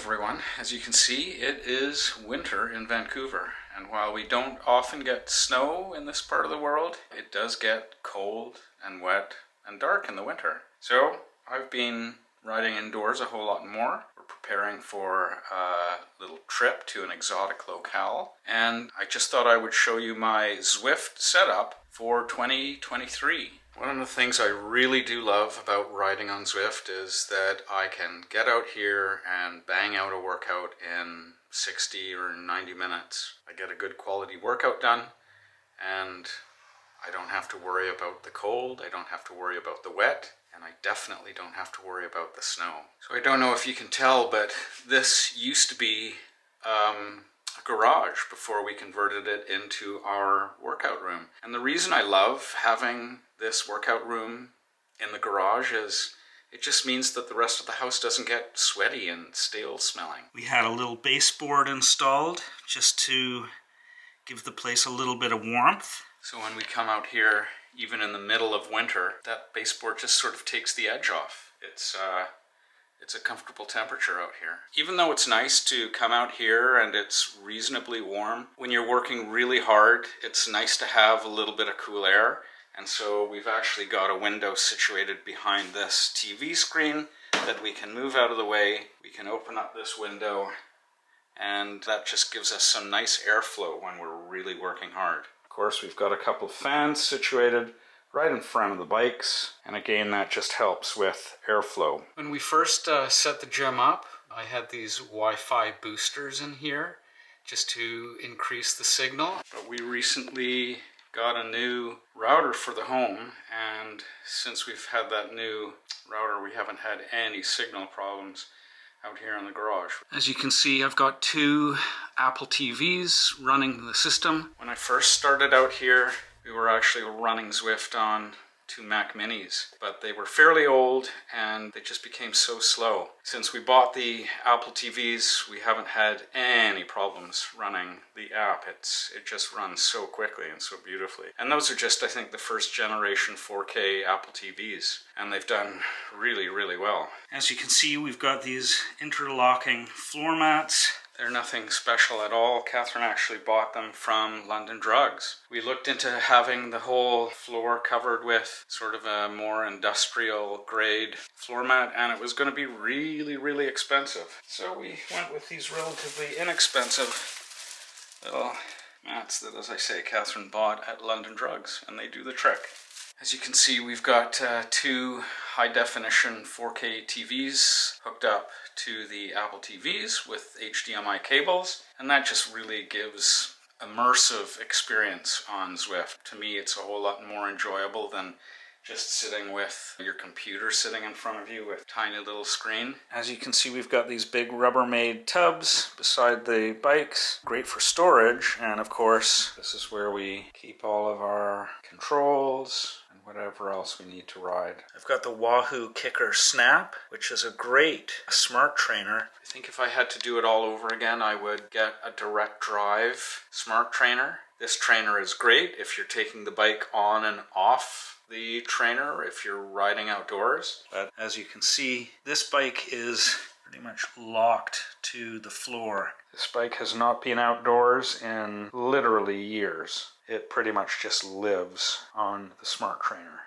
everyone. As you can see, it is winter in Vancouver, and while we don't often get snow in this part of the world, it does get cold and wet and dark in the winter. So I've been riding indoors a whole lot more. We're preparing for a little trip to an exotic locale, and I just thought I would show you my ZWIFT setup for 2023. One of the things I really do love about riding on ZWIFT is that I can get out here and bang out a workout in 60 or 90 minutes. I get a good quality workout done, and I don't have to worry about the cold, I don't have to worry about the wet, and I definitely don't have to worry about the snow. So I don't know if you can tell, but this used to be a garage before we converted it into our workout room. And the reason I love having this workout room in the garage is it just means that the rest of the house doesn't get sweaty and stale smelling. We had a little baseboard installed just to give the place a little bit of warmth. So when we come out here, even in the middle of winter, that baseboard just sort of takes the edge off. It's a comfortable temperature out here. Even though it's nice to come out here and it's reasonably warm, when you're working really hard, it's nice to have a little bit of cool air. And so we've actually got a window situated behind this TV screen that we can move out of the way. We can open up this window, and that just gives us some nice airflow when we're really working hard. Of course, we've got a couple of fans situated right in front of the bikes, and again, that just helps with airflow. When we first set the gym up, I had these Wi-Fi boosters in here just to increase the signal. But we recently got a new router for the home, and since we've had that new router, we haven't had any signal problems out here in the garage. As you can see, I've got two Apple TVs running the system. When I first started out here, we were actually running ZWIFT on two Mac Minis, but they were fairly old and they just became so slow. Since we bought the Apple TVs, we haven't had any problems running the app. It just runs so quickly and so beautifully. And those are just, I think, the first generation 4K Apple TVs, and they've done really, really well. As you can see, we've got these interlocking floor mats. They're nothing special at all. Catherine actually bought them from London Drugs. We looked into having the whole floor covered with sort of a more industrial grade floor mat, and it was going to be really, really expensive. So we went with these relatively inexpensive little mats that, as I say, Catherine bought at London Drugs, and they do the trick. As you can see, we've got two high-definition 4K TVs hooked up to the Apple TVs with HDMI cables, and that just really gives immersive experience on ZWIFT. To me, it's a whole lot more enjoyable than just sitting with your computer sitting in front of you with a tiny little screen. As you can see, we've got these big Rubbermaid tubs beside the bikes. Great for storage, and of course, this is where we keep all of our controls and whatever else we need to ride. I've got the Wahoo Kicker Snap, which is a great smart trainer. I think if I had to do it all over again, I would get a direct drive smart trainer. This trainer is great if you're taking the bike on and off the trainer, if you're riding outdoors. But as you can see, this bike is pretty much locked to the floor. This bike has not been outdoors in literally years. It pretty much just lives on the smart trainer.